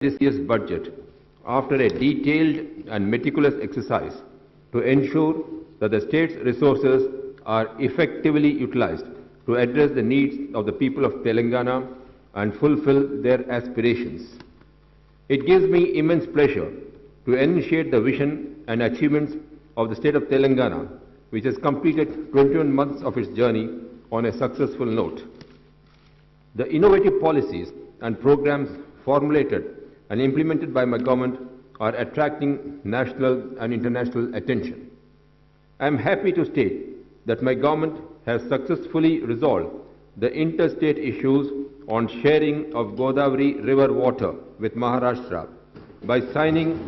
this year's budget after a detailed and meticulous exercise to ensure that the state's resources are effectively utilized to address the needs of the people of Telangana and fulfill their aspirations. It gives me immense pleasure to initiate the vision and achievements of the state of Telangana, which has completed 21 months of its journey on a successful note. The innovative policies and programs formulated and implemented by my government are attracting national and international attention. I am happy to state that my government has successfully resolved the interstate issues on sharing of Godavari river water with Maharashtra by signing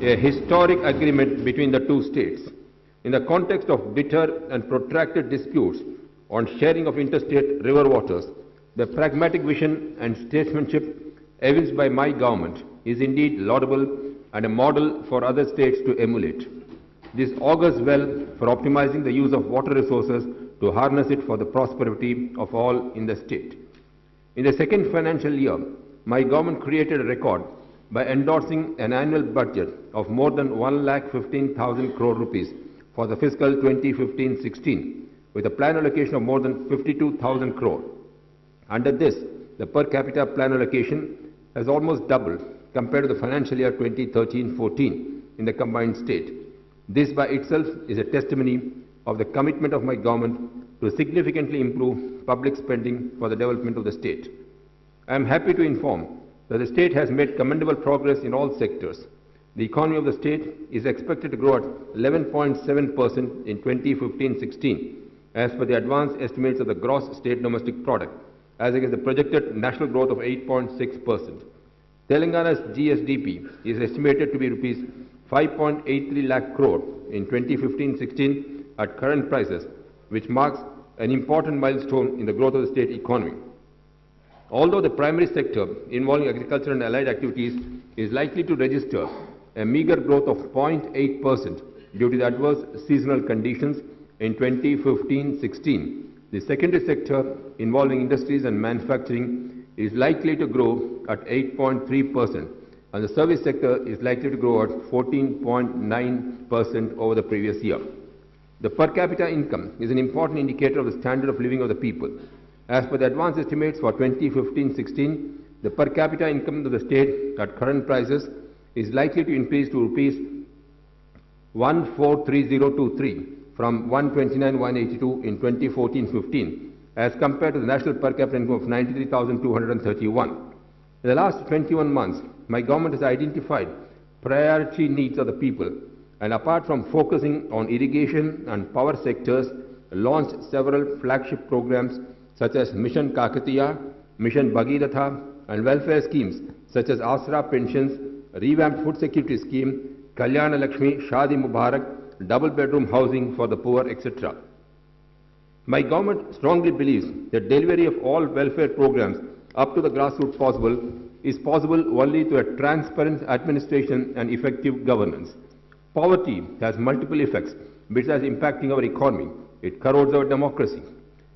a historic agreement between the two states. In the context of bitter and protracted disputes on sharing of interstate river waters, the pragmatic vision and statesmanship evinced by my government is indeed laudable and a model for other states to emulate. This augurs well for optimizing the use of water resources to harness it for the prosperity of all in the state. In the second financial year, my government created a record by endorsing an annual budget of more than 1,15,000 crore rupees for the fiscal 2015-16, with a plan allocation of more than 52,000 crore. Under this, the per capita plan allocation has almost doubled compared to the financial year 2013-14 in the combined state. This by itself is a testimony of the commitment of my government to significantly improve public spending for the development of the state. I am happy to inform that the state has made commendable progress in all sectors. The economy of the state is expected to grow at 11.7% in 2015-16 as per the advanced estimates of the gross state domestic product, as against the projected national growth of 8.6%. Telangana's GSDP is estimated to be rupees 5.83 lakh crore in 2015-16 at current prices, which marks an important milestone in the growth of the state economy. Although the primary sector involving agriculture and allied activities is likely to register a meager growth of 0.8% due to the adverse seasonal conditions in 2015-16, the secondary sector involving industries and manufacturing is likely to grow at 8.3%, and the service sector is likely to grow at 14.9% over the previous year. The per capita income is an important indicator of the standard of living of the people. As per the advanced estimates for 2015-16, the per capita income of the state at current prices is likely to increase to rupees 143023 from 129,182 in 2014-15 as compared to the national per capita income of 93,231. In the last 21 months, my government has identified priority needs of the people and apart from focusing on irrigation and power sectors, launched several flagship programs such as Mission Kakatiya, Mission Bhagiratha and welfare schemes such as Asra pensions, revamped food security scheme, Kalyana Lakshmi, Shadi Mubarak, double bedroom housing for the poor, etc. My government strongly believes that delivery of all welfare programs up to the grassroots is possible only through a transparent administration and effective governance. Poverty has multiple effects besides impacting our economy. It corrodes our democracy.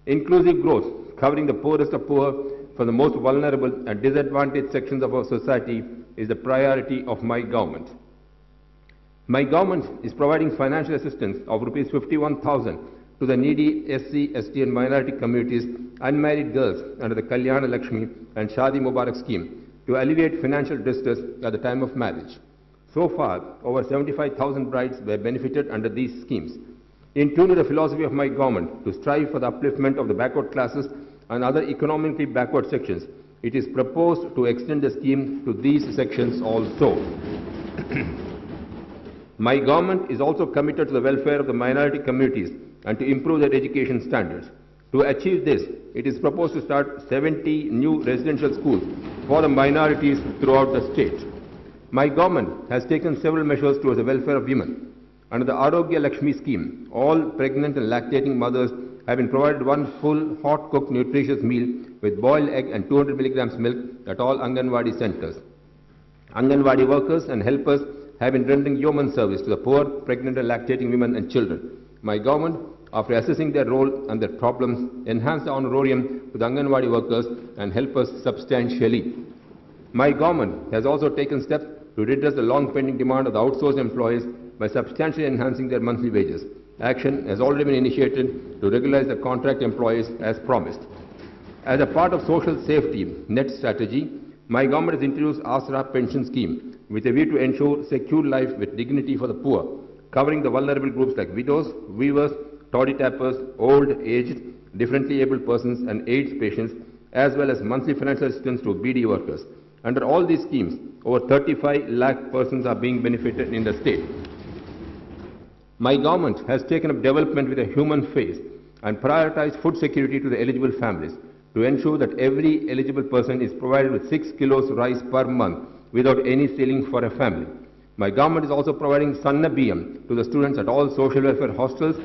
Inclusive growth, covering the poorest of poor from the most vulnerable and disadvantaged sections of our society, is the priority of my government. My government is providing financial assistance of rupees 51,000 to the needy SC, ST and minority communities, unmarried girls under the Kalyana Lakshmi and Shadi Mubarak scheme to alleviate financial distress at the time of marriage. So far, over 75,000 brides were benefited under these schemes. In tune with the philosophy of my government to strive for the upliftment of the backward classes and other economically backward sections, it is proposed to extend the scheme to these sections also. My government is also committed to the welfare of the minority communities and to improve their education standards. To achieve this, it is proposed to start 70 new residential schools for the minorities throughout the state. My government has taken several measures towards the welfare of women. Under the Arogya Lakshmi scheme, all pregnant and lactating mothers have been provided one full, hot-cooked, nutritious meal with boiled egg and 200 milligrams milk at all Anganwadi centers. Anganwadi workers and helpers have been rendering yeoman service to the poor, pregnant and lactating women and children. My government, after assessing their role and their problems, enhanced the honorarium to the Anganwadi workers and helpers substantially. My government has also taken steps to redress the long-pending demand of the outsourced employees by substantially enhancing their monthly wages. Action has already been initiated to regularize the contract employees as promised. As a part of social safety net strategy, my government has introduced ASRA pension scheme with a view to ensure secure life with dignity for the poor, covering the vulnerable groups like widows, weavers, toddy tappers, old, aged, differently abled persons and AIDS patients, as well as monthly financial assistance to BD workers. Under all these schemes, over 35 lakh persons are being benefited in the state. My government has taken up development with a human face and prioritized food security to the eligible families to ensure that every eligible person is provided with 6 kilos rice per month without any ceiling for a family. My government is also providing Sanna BM to the students at all social welfare hostels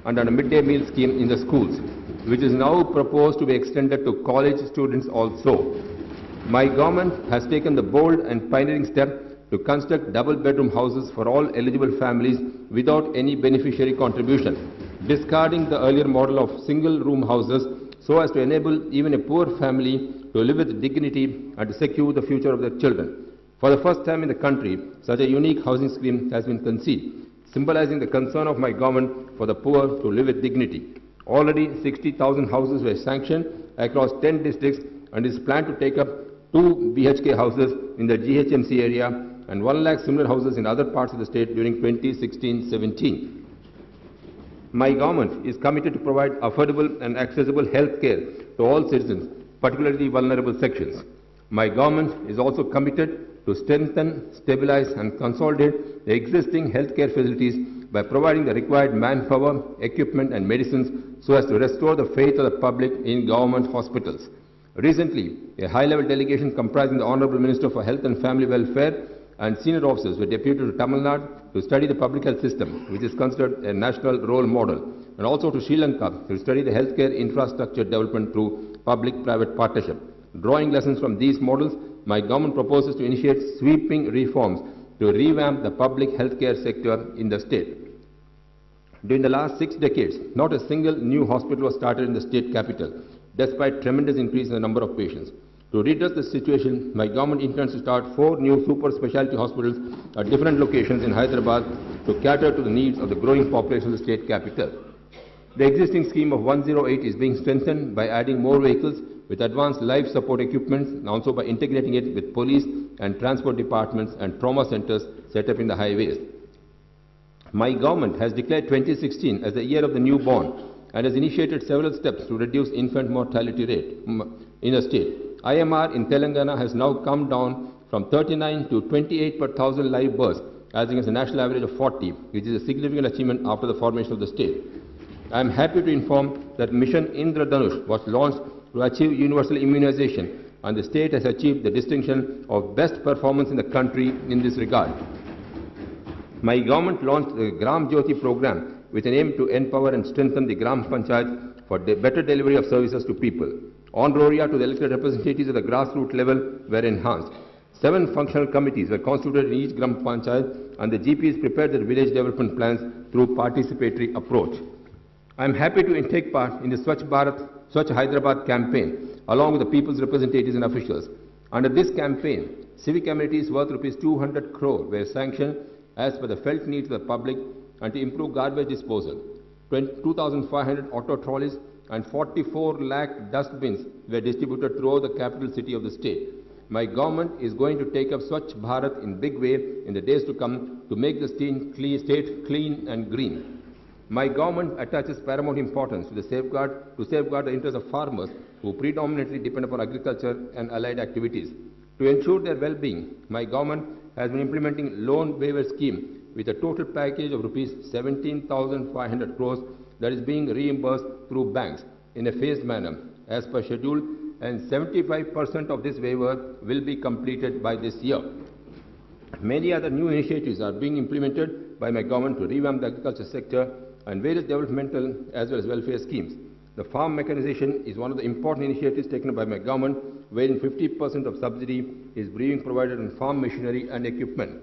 and a midday meal scheme in the schools, which is now proposed to be extended to college students also. My government has taken the bold and pioneering step to construct double-bedroom houses for all eligible families without any beneficiary contribution, discarding the earlier model of single-room houses so as to enable even a poor family to live with dignity and to secure the future of their children. For the first time in the country, such a unique housing scheme has been conceived, symbolizing the concern of my government for the poor to live with dignity. Already 60,000 houses were sanctioned across 10 districts and is planned to take up 2 BHK houses in the GHMC area and 1 lakh similar houses in other parts of the state during 2016-17. My government is committed to provide affordable and accessible health care to all citizens, particularly vulnerable sections. My government is also committed to strengthen, stabilize and consolidate the existing healthcare facilities by providing the required manpower, equipment and medicines so as to restore the faith of the public in government hospitals. Recently, a high-level delegation comprising the Honorable Minister for Health and Family Welfare and senior officers were deputed to Tamil Nadu to study the public health system, which is considered a national role model, and also to Sri Lanka to study the healthcare infrastructure development through public-private partnership. Drawing lessons from these models, my government proposes to initiate sweeping reforms to revamp the public healthcare sector in the state. During the last 6 decades, not a single new hospital was started in the state capital, despite tremendous increase in the number of patients. To redress the situation, my government intends to start 4 new super specialty hospitals at different locations in Hyderabad to cater to the needs of the growing population of the state capital. The existing scheme of 108 is being strengthened by adding more vehicles with advanced life support equipment and also by integrating it with police and transport departments and trauma centers set up in the highways. My government has declared 2016 as the year of the newborn and has initiated several steps to reduce infant mortality rate in the state. IMR in Telangana has now come down from 39 to 28 per thousand live births, as against a national average of 40, which is a significant achievement after the formation of the state. I am happy to inform that Mission Indradhanush was launched to achieve universal immunization, and the state has achieved the distinction of best performance in the country in this regard. My government launched the Gram Jyoti program with an aim to empower and strengthen the Gram Panchayat for better delivery of services to people. On-roria to the elected representatives at the grassroots level were enhanced. 7 functional committees were constituted in each Gram Panchayat, and the GPs prepared their village development plans through participatory approach. I am happy to take part in the Swachh Bharat, Swachh Hyderabad campaign along with the people's representatives and officials. Under this campaign, civic amenities worth rupees 200 crore were sanctioned as per the felt needs of the public and to improve garbage disposal. 2,500 auto trolleys and 44 lakh dustbins were distributed throughout the capital city of the state. My government is going to take up Swachh Bharat in big way in the days to come to make the state clean and green. My government attaches paramount importance to safeguard the interests of farmers who predominantly depend upon agriculture and allied activities. To ensure their well-being, my government has been implementing loan waiver scheme with a total package of rupees 17,500 crores that is being reimbursed through banks in a phased manner as per schedule, and 75% of this waiver will be completed by this year. Many other new initiatives are being implemented by my government to revamp the agriculture sector and various developmental as well as welfare schemes. The farm mechanization is one of the important initiatives taken by my government, wherein 50% of subsidy is being provided on farm machinery and equipment.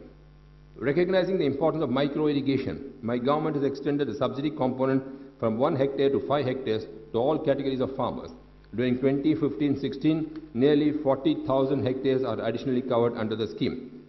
Recognizing the importance of micro-irrigation, my government has extended the subsidy component from 1 hectare to 5 hectares to all categories of farmers. During 2015-16, nearly 40,000 hectares are additionally covered under the scheme.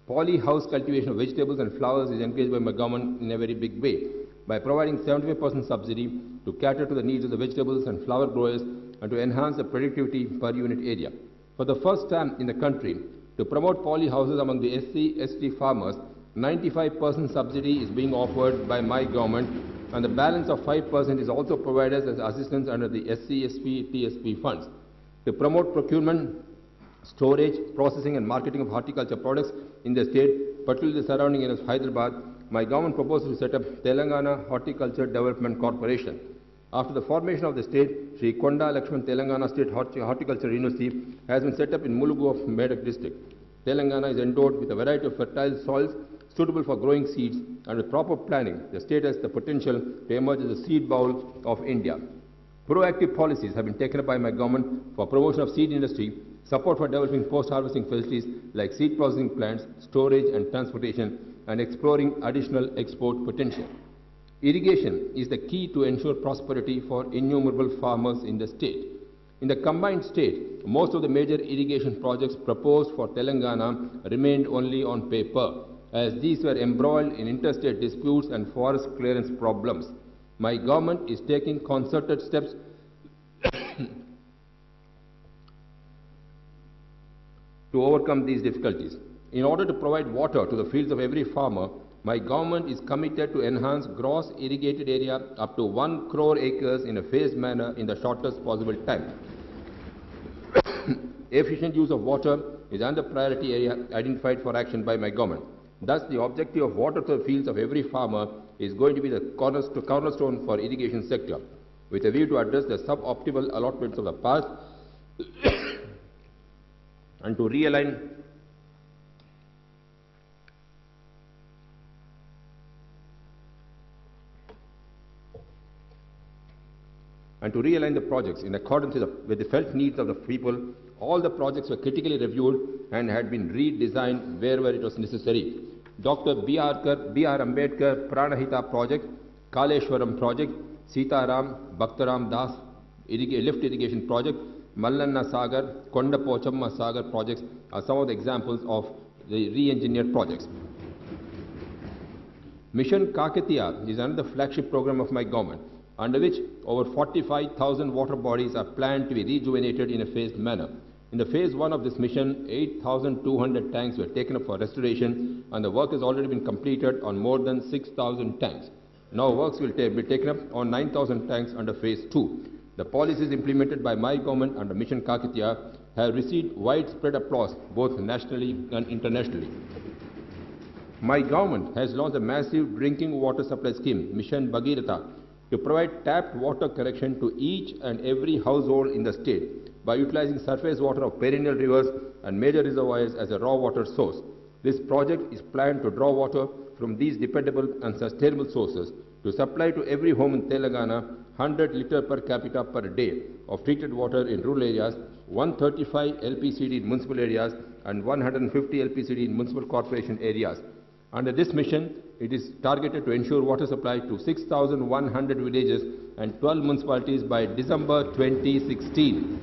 Poly-house cultivation of vegetables and flowers is encouraged by my government in a very big way by providing 75% subsidy to cater to the needs of the vegetables and flower growers and to enhance the productivity per unit area. For the first time in the country, to promote poly-houses among the SC/ST farmers, 95% subsidy is being offered by my government, and the balance of 5% is also provided as assistance under the SC/SP/TSP funds. To promote procurement, storage, processing and marketing of horticulture products in the state, particularly the surrounding areas of Hyderabad, my government proposes to set up Telangana Horticulture Development Corporation. After the formation of the state, Sri Konda Lakshman Telangana State Horticulture University has been set up in Mulugu of Medak district. Telangana is endowed with a variety of fertile soils suitable for growing seeds, and with proper planning, the state has the potential to emerge as a seed bowl of India. Proactive policies have been taken up by my government for promotion of seed industry, support for developing post-harvesting facilities like seed processing plants, storage and transportation, and exploring additional export potential. Irrigation is the key to ensure prosperity for innumerable farmers in the state. In the combined state, most of the major irrigation projects proposed for Telangana remained only on paper, as these were embroiled in interstate disputes and forest clearance problems. My government is taking concerted steps to overcome these difficulties. In order to provide water to the fields of every farmer, my government is committed to enhance gross irrigated area up to 1 crore acres in a phased manner in the shortest possible time. Efficient use of water is another priority area identified for action by my government. Thus, the objective of water to the fields of every farmer is going to be the cornerstone for irrigation sector, with a view to address the suboptimal allotments of the past and to realign the projects in accordance with the felt needs of the people. All the projects were critically reviewed and had been redesigned wherever it was necessary. Dr. B.R. Ambedkar Pranahita project, Kaleshwaram project, Sitaram, Bhaktaram Das lift irrigation project, Mallanna Sagar, Konda Pochamma Sagar projects are some of the examples of the re-engineered projects. Mission Kakatiya is another flagship program of my government, under which over 45,000 water bodies are planned to be rejuvenated in a phased manner. In the phase 1 of this mission, 8,200 tanks were taken up for restoration, and the work has already been completed on more than 6,000 tanks. Now works will be taken up on 9,000 tanks under phase 2. The policies implemented by my government under Mission Kakatiya have received widespread applause both nationally and internationally. My government has launched a massive drinking water supply scheme, Mission Bhagiratha, to provide tapped water connection to each and every household in the state by utilizing surface water of perennial rivers and major reservoirs as a raw water source. This project is planned to draw water from these dependable and sustainable sources to supply to every home in Telangana 100 litres per capita per day of treated water in rural areas, 135 LPCD in municipal areas, and 150 LPCD in municipal corporation areas. Under this mission, it is targeted to ensure water supply to 6,100 villages and 12 municipalities by December 2016.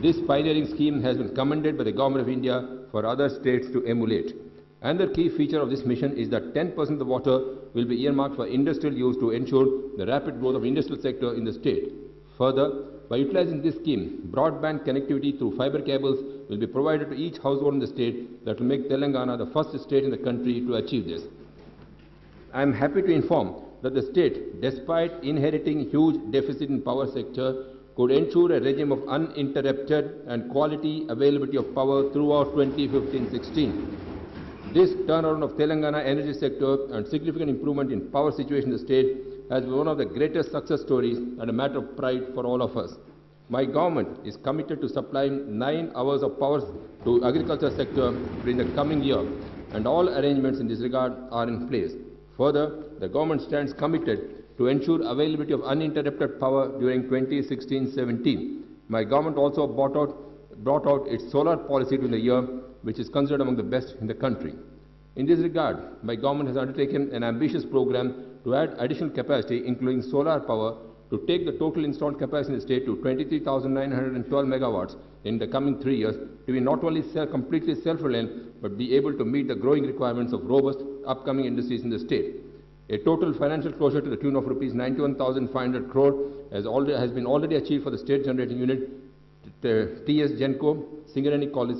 This pioneering scheme has been commended by the Government of India for other states to emulate. Another key feature of this mission is that 10% of the water will be earmarked for industrial use to ensure the rapid growth of the industrial sector in the state. Further, by utilizing this scheme, broadband connectivity through fiber cables will be provided to each household in the state that will make Telangana the first state in the country to achieve this. I am happy to inform that the state, despite inheriting huge deficit in power sector, could ensure a regime of uninterrupted and quality availability of power throughout 2015-16. This turnaround of Telangana energy sector and significant improvement in power situation in the state has been one of the greatest success stories and a matter of pride for all of us. My government is committed to supplying 9 hours of power to agriculture sector during the coming year, and all arrangements in this regard are in place. Further, the government stands committed to ensure availability of uninterrupted power during 2016-17. My government also brought out its solar policy during the year, which is considered among the best in the country. In this regard, my government has undertaken an ambitious program to add additional capacity, including solar power, to take the total installed capacity in the state to 23,912 megawatts in the coming 3 years, to be not only completely self-reliant, but be able to meet the growing requirements of robust upcoming industries in the state. A total financial closure to the tune of rupees 91,500 crore has been already achieved for the state generating unit, TS Genco, Singareni College,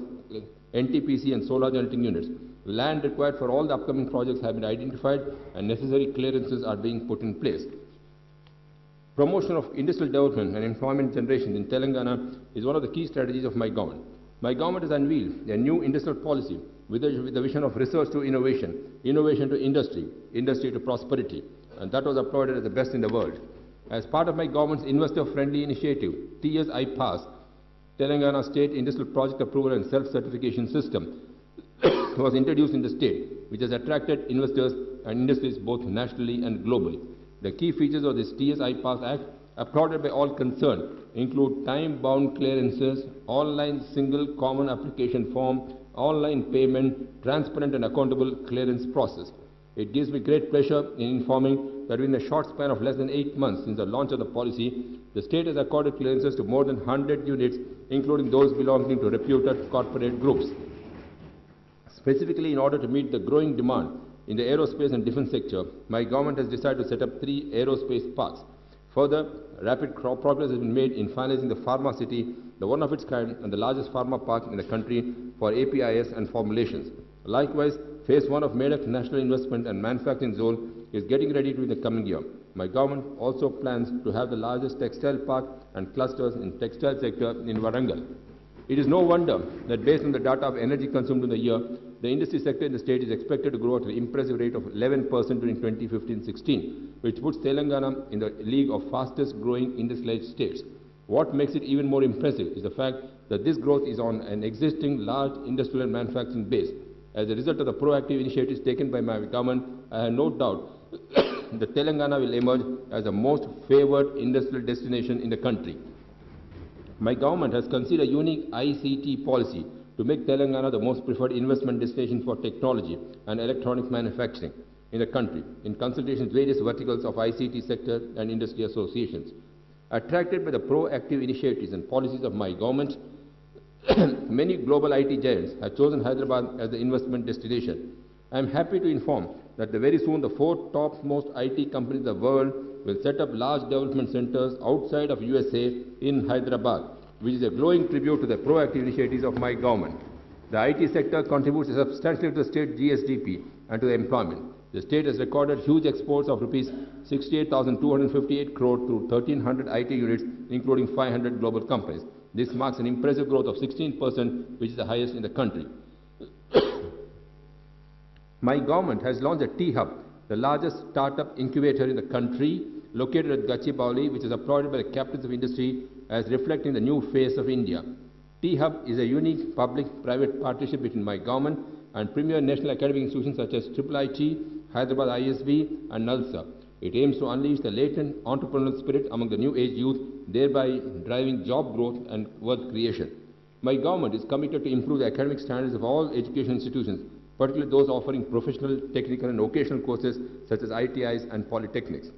NTPC and solar generating units. Land required for all the upcoming projects have been identified and necessary clearances are being put in place. Promotion of industrial development and employment generation in Telangana is one of the key strategies of my government. My government has unveiled a new industrial policy with the vision of research to innovation, innovation to industry, industry to prosperity, and that was applauded as the best in the world. As part of my government's investor-friendly initiative, TS iPass, Telangana State Industrial Project Approval and Self-Certification System, was introduced in the state, which has attracted investors and industries both nationally and globally. The key features of this TS iPass Act, applauded by all concerned, include time-bound clearances, online single common application form, online payment, transparent and accountable clearance process. It gives me great pleasure in informing that within a short span of less than 8 months since the launch of the policy, the state has accorded clearances to more than 100 units, including those belonging to reputed corporate groups. Specifically, in order to meet the growing demand in the aerospace and defense sector, my government has decided to set up 3 aerospace parks. Further, rapid progress has been made in finalizing the Pharma City, the one of its kind and the largest pharma park in the country for APIs and formulations. Likewise, Phase 1 of Medak National Investment and Manufacturing Zone is getting ready in the coming year. My government also plans to have the largest textile park and clusters in textile sector in Warangal. It is no wonder that based on the data of energy consumed in the year, the industry sector in the state is expected to grow at an impressive rate of 11% during 2015-16, which puts Telangana in the league of fastest growing industrialized states. What makes it even more impressive is the fact that this growth is on an existing large industrial and manufacturing base. As a result of the proactive initiatives taken by my government, I have no doubt that Telangana will emerge as the most favored industrial destination in the country. My government has considered a unique ICT policy to make Telangana the most preferred investment destination for technology and electronics manufacturing in the country, in consultation with various verticals of ICT sector and industry associations. Attracted by the proactive initiatives and policies of my government, many global IT giants have chosen Hyderabad as the investment destination. I am happy to inform that very soon the 4 topmost IT companies in the world will set up large development centers outside of USA in Hyderabad, which is a glowing tribute to the proactive initiatives of my government. The IT sector contributes substantially to the state GSDP and to the employment. The state has recorded huge exports of rupees 68,258 crore through 1,300 IT units, including 500 global companies. This marks an impressive growth of 16%, which is the highest in the country. My government has launched a T-Hub, the largest startup incubator in the country, located at Gachibowli, which is applauded by the captains of industry as reflecting the new face of India. T-Hub is a unique public-private partnership between my government and premier national academic institutions such as IIIT, Hyderabad ISB and NALSA. It aims to unleash the latent entrepreneurial spirit among the new age youth, thereby driving job growth and wealth creation. My government is committed to improve the academic standards of all education institutions, particularly those offering professional, technical and vocational courses such as ITIs and polytechnics.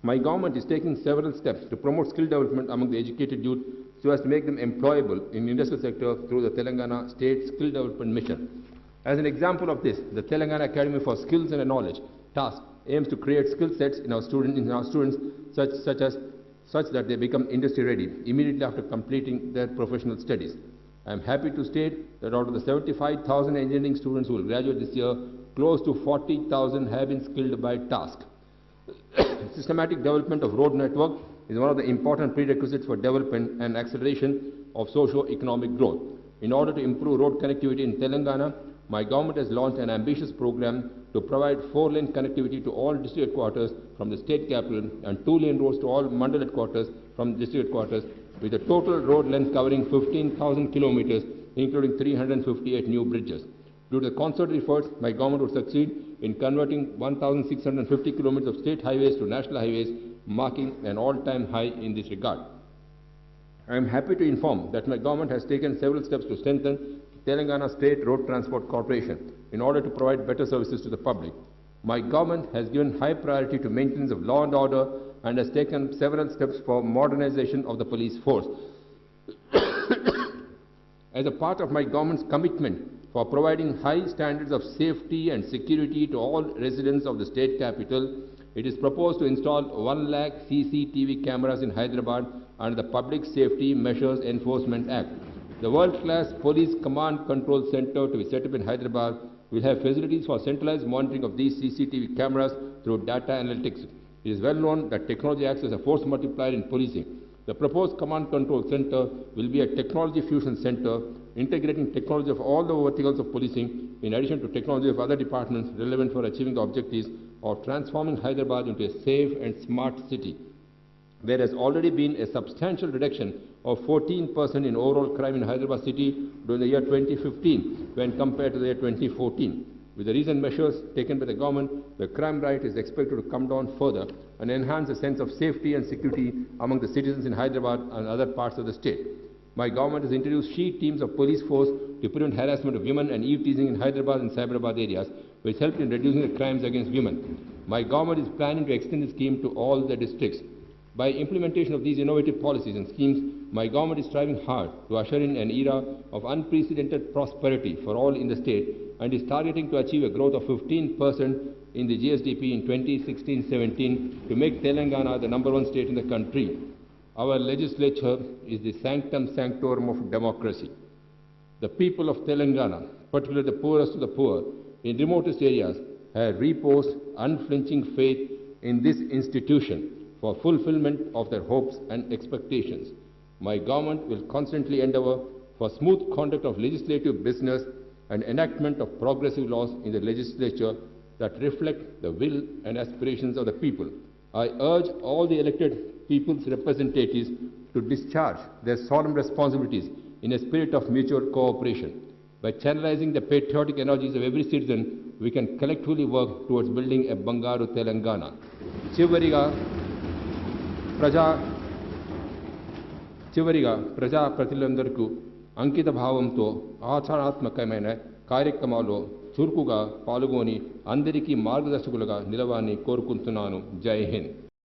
My government is taking several steps to promote skill development among the educated youth so as to make them employable in the industrial sector through the Telangana State Skill Development Mission. As an example of this, the Telangana Academy for Skills and Knowledge, TASK, aims to create skill sets in our students such that they become industry ready immediately after completing their professional studies. I am happy to state that out of the 75,000 engineering students who will graduate this year, close to 40,000 have been skilled by TASK. Systematic development of road network is one of the important prerequisites for development and acceleration of socio-economic growth. In order to improve road connectivity in Telangana, my government has launched an ambitious program to provide 4-lane connectivity to all district headquarters from the state capital and 2-lane roads to all mandal headquarters from district headquarters, with a total road length covering 15,000 kilometers, including 358 new bridges. Due to the concerted efforts, my government would succeed in converting 1,650 kilometers of state highways to national highways, marking an all-time high in this regard. I am happy to inform that my government has taken several steps to strengthen Telangana State Road Transport Corporation in order to provide better services to the public. My government has given high priority to maintenance of law and order and has taken several steps for modernization of the police force. As a part of my government's commitment for providing high standards of safety and security to all residents of the state capital, it is proposed to install 1 lakh CCTV cameras in Hyderabad under the Public Safety Measures Enforcement Act. The world-class Police Command Control Center to be set up in Hyderabad will have facilities for centralized monitoring of these CCTV cameras through data analytics. It is well known that technology acts as a force multiplier in policing. The proposed Command Control Center will be a technology fusion center, integrating technology of all the verticals of policing, in addition to technology of other departments relevant for achieving the objectives of transforming Hyderabad into a safe and smart city. There has already been a substantial reduction of 14% in overall crime in Hyderabad city during the year 2015 when compared to the year 2014. With the recent measures taken by the government, the crime rate is expected to come down further and enhance the sense of safety and security among the citizens in Hyderabad and other parts of the state. My government has introduced she teams of police force to prevent harassment of women and eve-teasing in Hyderabad and Cyberabad areas, which helped in reducing the crimes against women. My government is planning to extend the scheme to all the districts. By implementation of these innovative policies and schemes, my government is striving hard to usher in an era of unprecedented prosperity for all in the state and is targeting to achieve a growth of 15% in the GSDP in 2016-17 to make Telangana the #1 state in the country. Our legislature is the sanctum sanctorum of democracy. The people of Telangana, particularly the poorest of the poor, in remotest areas, have reposed unflinching faith in this institution for fulfillment of their hopes and expectations. My government will constantly endeavor for smooth conduct of legislative business and enactment of progressive laws in the legislature that reflect the will and aspirations of the people. I urge all the elected people's representatives to discharge their solemn responsibilities in a spirit of mutual cooperation. By channelizing the patriotic energies of every citizen, we can collectively work towards building a Bangaru Telangana. చివరిగా ప్రజాప్రతినిధులందరికీ అంకిత భావంతో ఆచరణాత్మకమైన కార్యక్రమాల్లో చురుకుగా పాల్గొని అందరికీ మార్గదర్శకులుగా నిలవాలని కోరుకుంటున్నాను. జై హింద్.